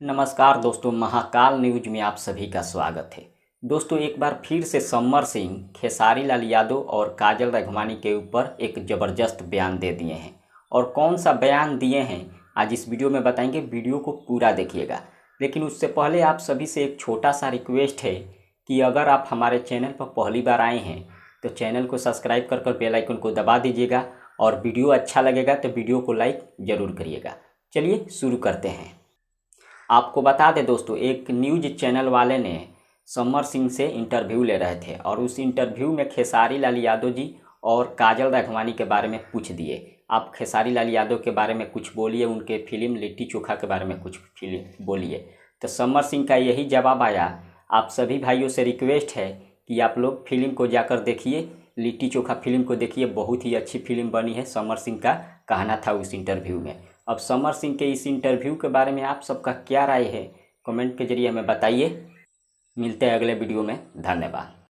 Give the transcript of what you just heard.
नमस्कार दोस्तों, महाकाल न्यूज में आप सभी का स्वागत है। दोस्तों, एक बार फिर से समर सिंह खेसारी लाल यादव और काजल राघवानी के ऊपर एक ज़बरदस्त बयान दे दिए हैं। और कौन सा बयान दिए हैं आज इस वीडियो में बताएंगे। वीडियो को पूरा देखिएगा। लेकिन उससे पहले आप सभी से एक छोटा सा रिक्वेस्ट है कि अगर आप हमारे चैनल पर पहली बार आए हैं तो चैनल को सब्सक्राइब कर बेल आइकन को दबा दीजिएगा। और वीडियो अच्छा लगेगा तो वीडियो को लाइक ज़रूर करिएगा। चलिए शुरू करते हैं। आपको बता दें दोस्तों, एक न्यूज चैनल वाले ने समर सिंह से इंटरव्यू ले रहे थे और उस इंटरव्यू में खेसारी लाल यादव जी और काजल राघवानी के बारे में पूछ दिए। आप खेसारी लाल यादव के बारे में कुछ बोलिए, उनके फिल्म लिट्टी चोखा के बारे में कुछ फिल्म बोलिए। तो समर सिंह का यही जवाब आया। आप सभी भाइयों से रिक्वेस्ट है कि आप लोग फिल्म को जाकर देखिए, लिट्टी चोखा फिल्म को देखिए, बहुत ही अच्छी फिल्म बनी है। समर सिंह का कहना था उस इंटरव्यू में। अब समर सिंह के इस इंटरव्यू के बारे में आप सबका क्या राय है, कमेंट के जरिए हमें बताइए। मिलते हैं अगले वीडियो में। धन्यवाद।